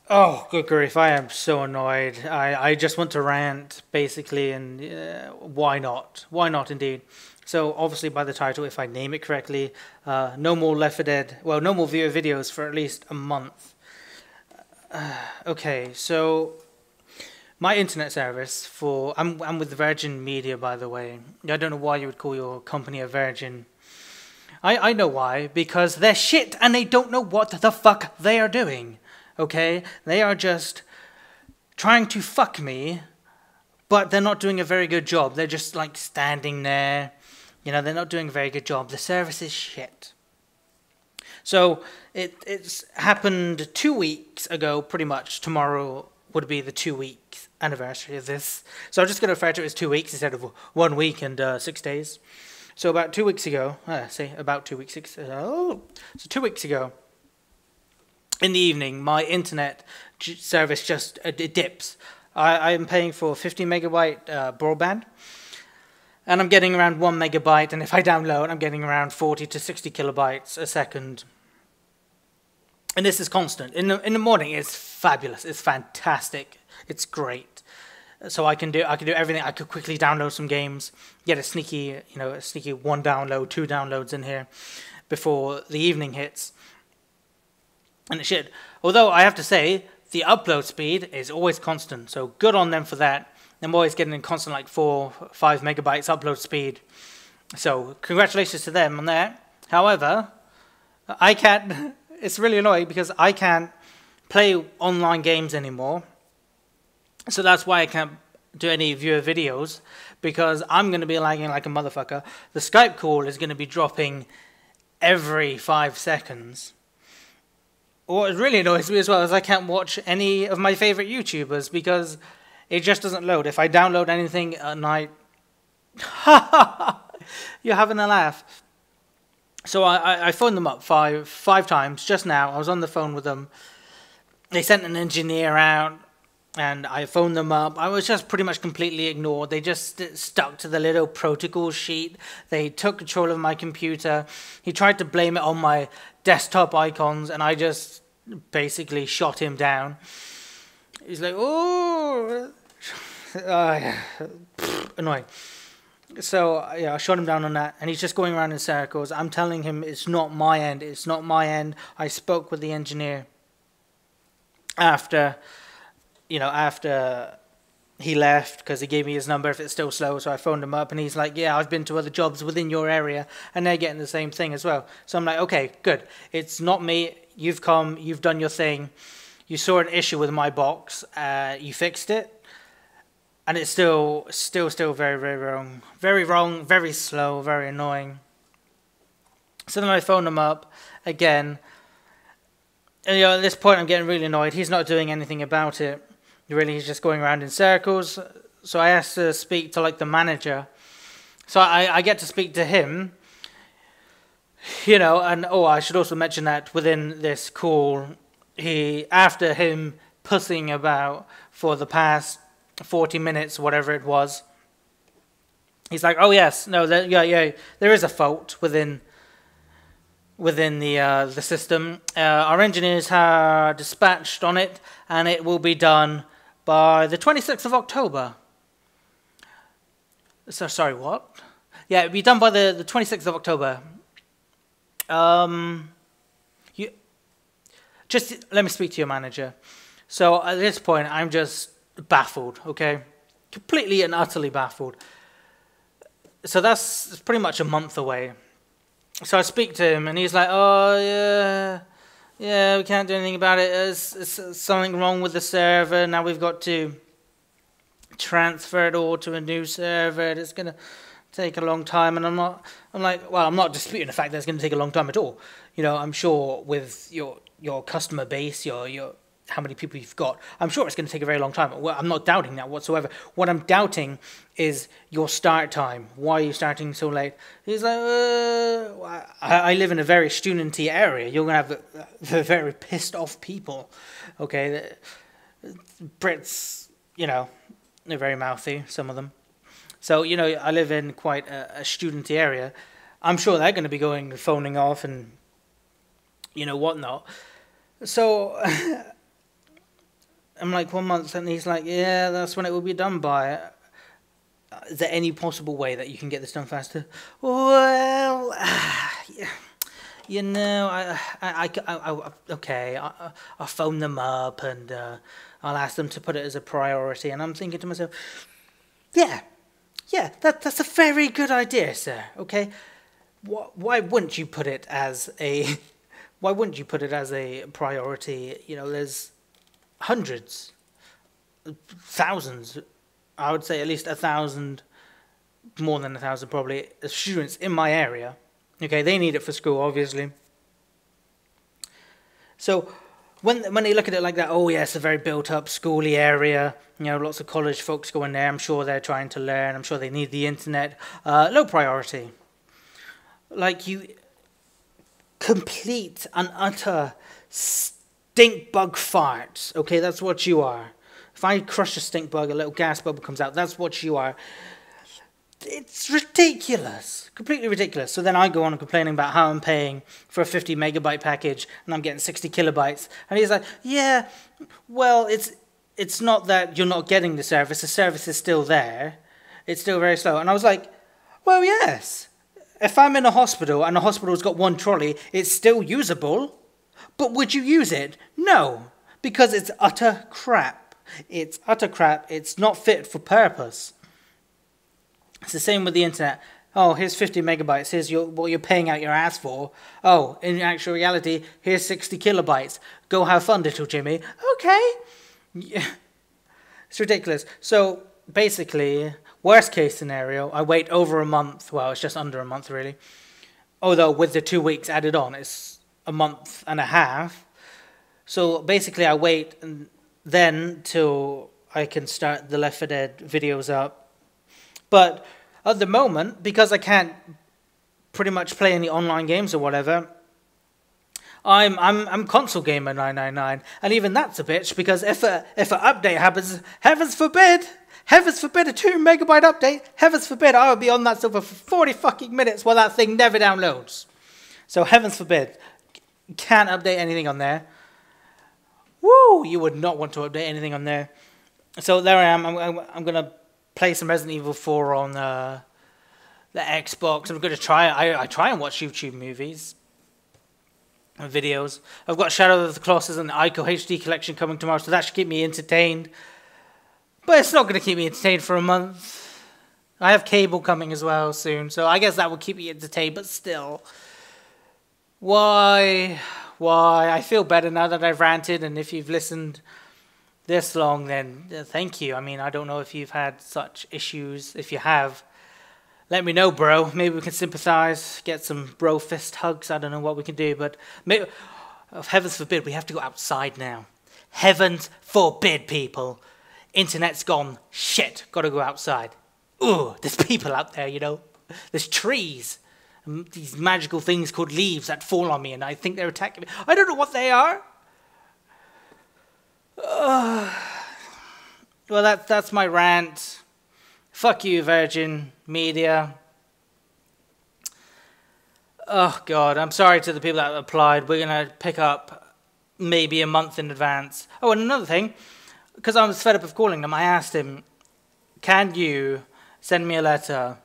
Oh, good grief, I am so annoyed. I just want to rant, basically, and why not? Why not, indeed? So, obviously, by the title, if I name it correctly, no more Left 4 Dead, well, no more viewer videos for at least a month. Okay, so my internet service I'm with Virgin Media, by the way. I don't know why you would call your company a Virgin. I know why, because they're shit and they don't know what the fuck they are doing. Okay? They are just trying to fuck me, but they're not doing a very good job. They're just like standing there. You know, they're not doing a very good job. The service is shit. So it's happened 2 weeks ago, pretty much. Tomorrow would be the 2 week anniversary of this. So I'm just going to refer to it as 2 weeks instead of 1 week and 6 days. So about 2 weeks ago, about 2 weeks, so 2 weeks ago, in the evening, my internet service just it dips. I am paying for 50 megabyte broadband, and I'm getting around 1 megabyte, and if I download, I'm getting around 40 to 60 kilobytes a second. And this is constant. In the morning, it's fabulous. It's fantastic. It's great. So I can do everything. I could quickly download some games, get a sneaky one download, two downloads in here before the evening hits. And it should. Although I have to say, the upload speed is always constant. So good on them for that. I'm always getting in constant like 4, 5 megabytes upload speed. So congratulations to them on that. However, I can't. It's really annoying because I can't play online games anymore. So that's why I can't do any viewer videos, because I'm going to be lagging like a motherfucker. The Skype call is going to be dropping every 5 seconds. What really annoys me as well is I can't watch any of my favorite YouTubers because it just doesn't load. If I download anything at night, you're having a laugh. So I phoned them up five times just now. I was on the phone with them. They sent an engineer out, and I phoned them up. I was just pretty much completely ignored. They just stuck to the little protocol sheet. They took control of my computer. He tried to blame it on my desktop icons, and I just basically shot him down. He's like, oh, annoying. So, yeah, I shot him down on that, and he's just going around in circles. I'm telling him it's not my end. It's not my end. I spoke with the engineer after he left, because he gave me his number if it's still slow. So I phoned him up, and he's like, yeah, I've been to other jobs within your area, and they're getting the same thing as well. So I'm like, okay, good. It's not me. You've come. You've done your thing. You saw an issue with my box. You fixed it. And it's still very, very wrong. Very wrong, very slow, very annoying. So then I phoned him up again. And at this point I'm getting really annoyed. He's not doing anything about it. Really, he's just going around in circles. So I asked to speak to like the manager. So I get to speak to him. And I should also mention that within this call, after him pussing about for the past 40 minutes, whatever it was, he's like, oh yes, no, there is a fault within the system. Our engineers are dispatched on it, and it will be done by the 26th of October. So, sorry, what? Yeah, it'll be done by the 26th of October. Just let me speak to your manager. So at this point, I'm just baffled, okay? Completely and utterly baffled. So that's pretty much a month away. So I speak to him, and he's like, oh, yeah, we can't do anything about it. There's something wrong with the server. Now we've got to transfer it all to a new server. It's going to take a long time. And I'm not disputing the fact that it's going to take a long time at all. I'm sure with your customer base, your how many people you've got, I'm sure it's going to take a very long time. Well, I'm not doubting that whatsoever. What I'm doubting is your start time. Why are you starting so late? He's like, I live in a very studenty area. You're going to have very pissed off people. Okay, Brits, they're very mouthy, some of them. So, I live in quite a studenty area. I'm sure they're going to be phoning off and, whatnot. So I'm like, 1 month, and he's like, yeah, that's when it will be done by. Is there any possible way that you can get this done faster? Well, yeah. You know, okay, I'll phone them up and I'll ask them to put it as a priority. And I'm thinking to myself, yeah, that's a very good idea, sir. Okay, why wouldn't you put it as a, why wouldn't you put it as a priority? You know, there's hundreds, thousands, I would say at least 1,000, more than 1,000 probably, students in my area. Okay, they need it for school, obviously. So when they look at it like that, oh yeah, it's a very built-up, schooly area. You know, lots of college folks go in there. I'm sure they're trying to learn. I'm sure they need the internet. Low priority. Like, you complete and utter stink bug farts. Okay, that's what you are. If I crush a stink bug, a little gas bubble comes out. That's what you are. It's ridiculous, completely ridiculous. So then I go on complaining about how I'm paying for a 50 megabyte package and I'm getting 60 kilobytes. And he's like, yeah, well, it's not that you're not getting the service is still there. It's still very slow. And I was like, well, yes. If I'm in a hospital and the hospital's got one trolley, it's still usable. But would you use it? No, because it's utter crap. It's utter crap. It's not fit for purpose. It's the same with the internet. Oh, here's 50 megabytes. Here's what you're paying out your ass for. Oh, in actual reality, here's 60 kilobytes. Go have fun, little Jimmy. Okay. Yeah. It's ridiculous. So basically, worst case scenario, I wait over a month. Well, it's just under a month, really. Although with the 2 weeks added on, it's a month and a half. So basically, I wait and then till I can start the Left 4 Dead videos up. But at the moment, because I can't pretty much play any online games or whatever, I'm console gamer 999, and even that's a bitch, because if an update happens, heavens forbid, a 2 megabyte update, heavens forbid, I will be on that server for 40 fucking minutes while that thing never downloads. So heavens forbid, can't update anything on there. Woo! You would not want to update anything on there. So there I am. I'm gonna play some Resident Evil 4 on the Xbox. I'm going to try it. I try and watch YouTube movies and videos. I've got Shadow of the Colossus and the Ico HD collection coming tomorrow, so that should keep me entertained. But it's not going to keep me entertained for a month. I have cable coming as well soon, so I guess that will keep me entertained, but still. Why? I feel better now that I've ranted, and if you've listened this long, then thank you. I mean, I don't know if you've had such issues. If you have, let me know, bro. Maybe we can sympathize, get some bro fist hugs. I don't know what we can do, but maybe, heavens forbid, we have to go outside now. Heavens forbid, people. Internet's gone. Shit, gotta go outside. Ooh, there's people out there, you know. There's trees. These magical things called leaves that fall on me, and I think they're attacking me. I don't know what they are. Well, that's my rant. Fuck you, Virgin Media. Oh, God, I'm sorry to the people that applied. We're going to pick up maybe a month in advance. Oh, and another thing, because I was fed up of calling them, I asked him, can you send me a letter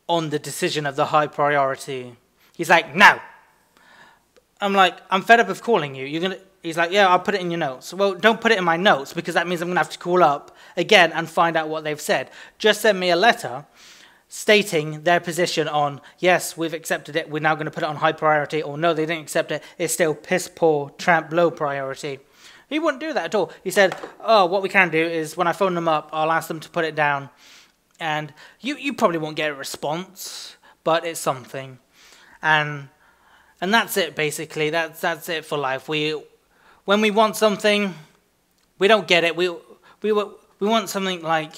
on the decision of the high priority? He's like, no. I'm like, I'm fed up of calling you. You're going to... He's like, yeah, I'll put it in your notes. Well, don't put it in my notes, because that means I'm going to have to call up again and find out what they've said. Just send me a letter stating their position on, yes, we've accepted it, we're now going to put it on high priority, or no, they didn't accept it, it's still piss poor, tramp low priority. He wouldn't do that at all. He said, oh, what we can do is when I phone them up, I'll ask them to put it down. And you probably won't get a response, but it's something. And that's it, basically. That's it for life. When we want something, we don't get it. We want something like,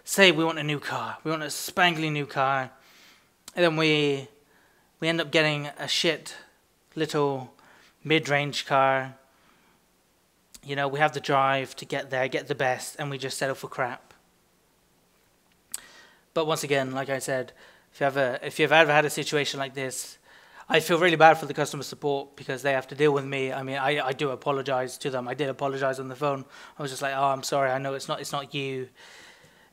say we want a new car. We want a spangly new car. And then we end up getting a shit little mid-range car. You know, we have the drive to get there, get the best, and we just settle for crap. But once again, like I said, if you've ever had a situation like this, I feel really bad for the customer support because they have to deal with me. I mean, I do apologize to them. I did apologize on the phone. I was just like, oh, I'm sorry. I know it's not you.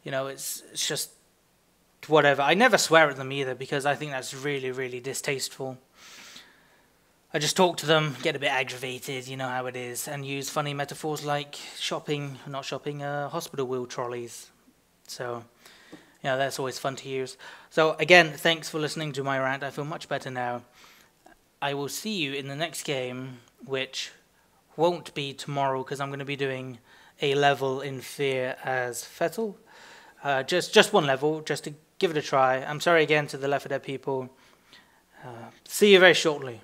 You know, it's just whatever. I never swear at them either because I think that's really, really distasteful. I just talk to them, get a bit aggravated, you know how it is, and use funny metaphors like hospital wheel trolleys. So, yeah, that's always fun to use. So, again, thanks for listening to my rant. I feel much better now. I will see you in the next game, which won't be tomorrow because I'm going to be doing a level in Fear as Fettel. Just one level, just to give it a try. I'm sorry again to the Left 4 Dead people. See you very shortly.